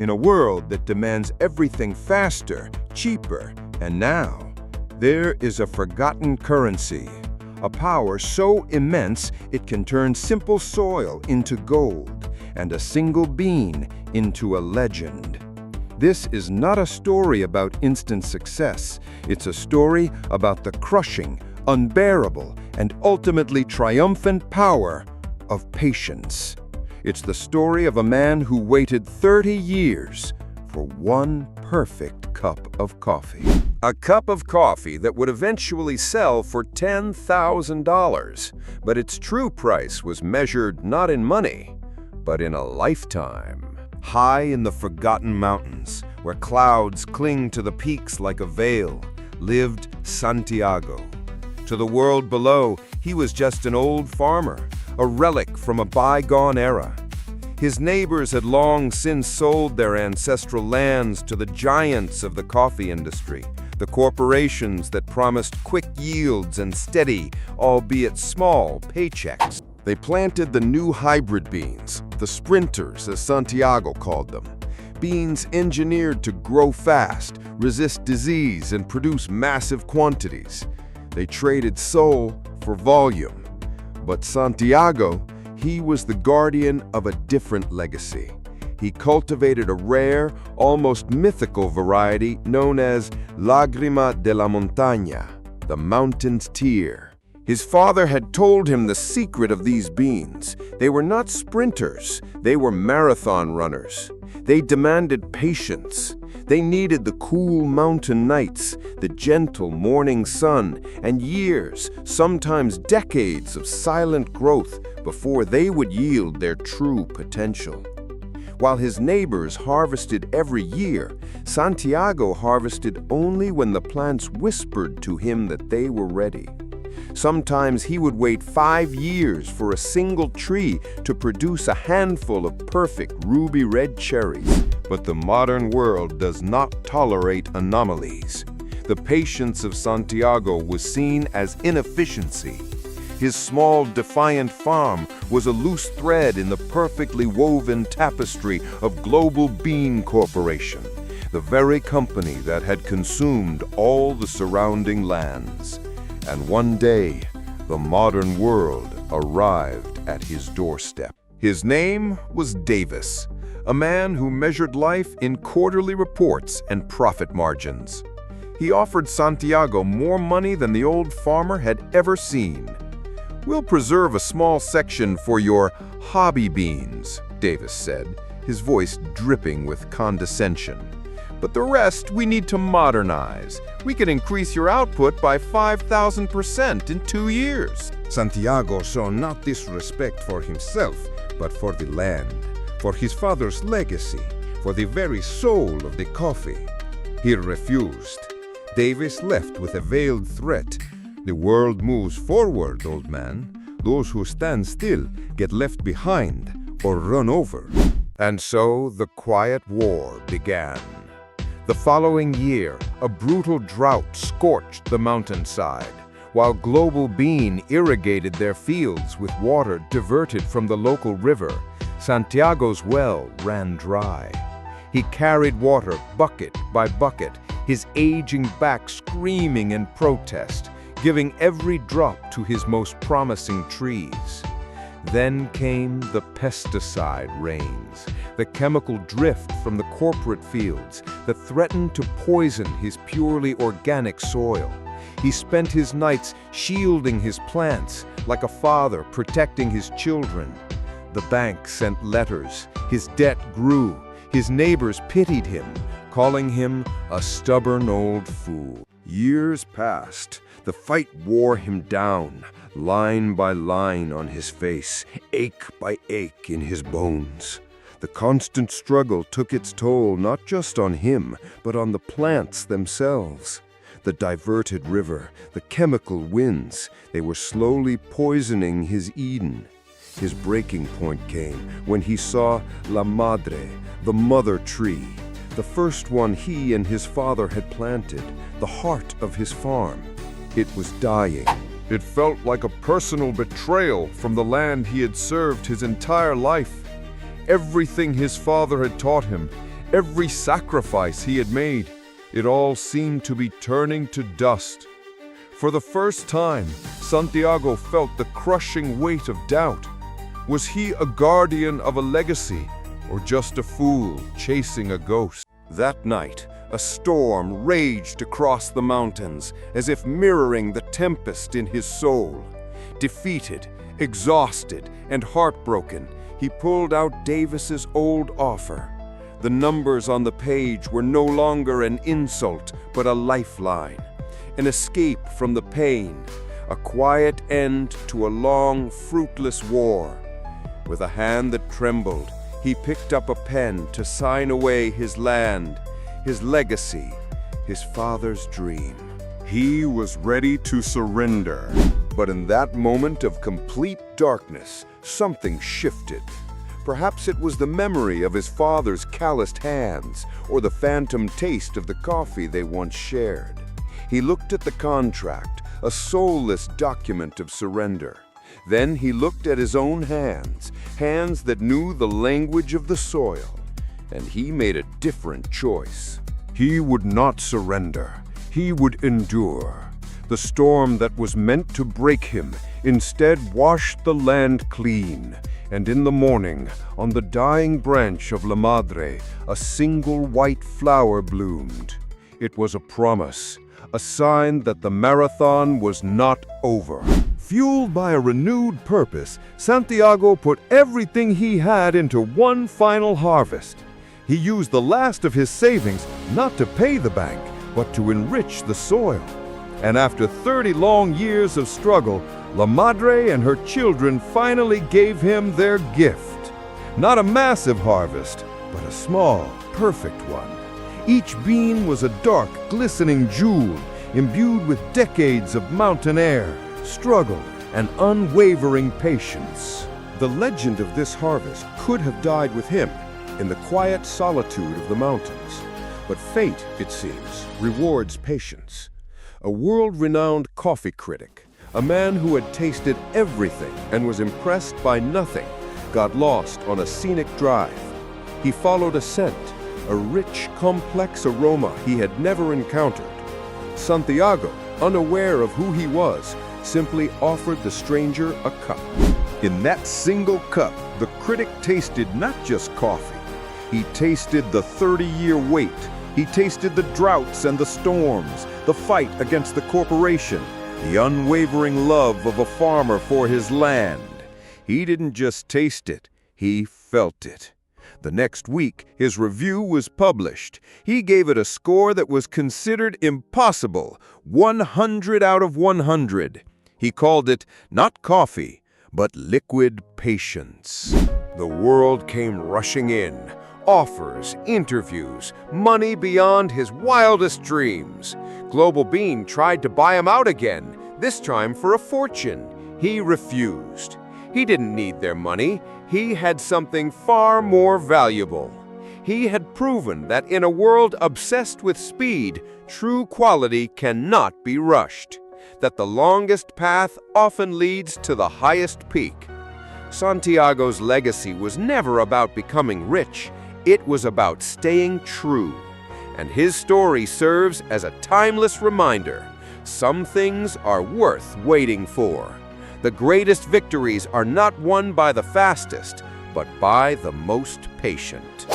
in a world that demands everything faster, cheaper, and now, there is a forgotten currency, a power so immense it can turn simple soil into gold, and a single bean into a legend. This is not a story about instant success. It's a story about the crushing, unbearable, and ultimately triumphant power of patience. It's the story of a man who waited 30 years for one perfect cup of coffee. A cup of coffee that would eventually sell for $10,000, but its true price was measured not in money, but in a lifetime. High in the forgotten mountains, where clouds cling to the peaks like a veil, lived Santiago. To the world below, he was just an old farmer, a relic from a bygone era. His neighbors had long since sold their ancestral lands to the giants of the coffee industry, the corporations that promised quick yields and steady, albeit small, paychecks. They planted the new hybrid beans, the sprinters as Santiago called them. Beans engineered to grow fast, resist disease, and produce massive quantities. They traded soul for volume. But Santiago, he was the guardian of a different legacy. He cultivated a rare, almost mythical variety known as Lágrima de la Montaña, the mountain's tear. His father had told him the secret of these beans. They were not sprinters, they were marathon runners. They demanded patience. They needed the cool mountain nights, the gentle morning sun, and years, sometimes decades of silent growth before they would yield their true potential. While his neighbors harvested every year, Santiago harvested only when the plants whispered to him that they were ready. Sometimes he would wait 5 years for a single tree to produce a handful of perfect ruby red cherries. But the modern world does not tolerate anomalies. The patience of Santiago was seen as inefficiency. His small, defiant farm was a loose thread in the perfectly woven tapestry of Global Bean Corporation, the very company that had consumed all the surrounding lands. And one day, the modern world arrived at his doorstep. His name was Davis, a man who measured life in quarterly reports and profit margins. He offered Santiago more money than the old farmer had ever seen. "We'll preserve a small section for your hobby beans," Davis said, his voice dripping with condescension. "But the rest we need to modernize. We can increase your output by 5,000% in 2 years. Santiago saw not disrespect for himself, but for the land, for his father's legacy, for the very soul of the coffee. He refused. Davis left with a veiled threat. "The world moves forward, old man. Those who stand still get left behind or run over." And so the quiet war began. The following year, a brutal drought scorched the mountainside, while Global Bean irrigated their fields with water diverted from the local river. Santiago's well ran dry. He carried water bucket by bucket, his aging back screaming in protest, giving every drop to his most promising trees. Then came the pesticide rains, the chemical drift from the corporate fields that threatened to poison his purely organic soil. He spent his nights shielding his plants, like a father protecting his children. The bank sent letters, his debt grew, his neighbors pitied him, calling him a stubborn old fool. Years passed. The fight wore him down, line by line on his face, ache by ache in his bones. The constant struggle took its toll not just on him, but on the plants themselves. The diverted river, the chemical winds, they were slowly poisoning his Eden. His breaking point came when he saw La Madre, the mother tree, the first one he and his father had planted, the heart of his farm. It was dying. It felt like a personal betrayal from the land he had served his entire life. Everything his father had taught him, Every sacrifice he had made, it all seemed to be turning to dust. For the first time, Santiago felt the crushing weight of doubt. Was he a guardian of a legacy, or just a fool chasing a ghost? That night, a storm raged across the mountains, as if mirroring the tempest in his soul. Defeated, exhausted, and heartbroken, he pulled out Davis's old offer. The numbers on the page were no longer an insult, but a lifeline, an escape from the pain, a quiet end to a long, fruitless war. With a hand that trembled, he picked up a pen to sign away his land, his legacy, his father's dream. He was ready to surrender. But in that moment of complete darkness, something shifted. Perhaps it was the memory of his father's calloused hands, or the phantom taste of the coffee they once shared. He looked at the contract, a soulless document of surrender. Then he looked at his own hands, hands that knew the language of the soil, and he made a different choice. He would not surrender. He would endure. The storm that was meant to break him instead washed the land clean, and in the morning, on the dying branch of La Madre, a single white flower bloomed. It was a promise, a sign that the marathon was not over. Fueled by a renewed purpose, Santiago put everything he had into one final harvest. He used the last of his savings not to pay the bank, but to enrich the soil. And after 30 long years of struggle, La Madre and her children finally gave him their gift. Not a massive harvest, but a small, perfect one. Each bean was a dark, glistening jewel, imbued with decades of mountain air, struggle, and unwavering patience. The legend of this harvest could have died with him in the quiet solitude of the mountains. But fate, it seems, rewards patience. A world-renowned coffee critic, a man who had tasted everything and was impressed by nothing, got lost on a scenic drive. He followed a scent, a rich, complex aroma he had never encountered. Santiago, unaware of who he was, simply offered the stranger a cup. In that single cup, the critic tasted not just coffee. He tasted the 30-year wait. He tasted the droughts and the storms, the fight against the corporation, the unwavering love of a farmer for his land. He didn't just taste it, he felt it. The next week, his review was published. He gave it a score that was considered impossible, 100 out of 100. He called it not coffee, but liquid patience. The world came rushing in. Offers, interviews, money beyond his wildest dreams. Global Bean tried to buy him out again, this time for a fortune. He refused. He didn't need their money. He had something far more valuable. He had proven that in a world obsessed with speed, true quality cannot be rushed. That the longest path often leads to the highest peak. Santiago's legacy was never about becoming rich. It was about staying true. And his story serves as a timeless reminder. Some things are worth waiting for. The greatest victories are not won by the fastest, but by the most patient.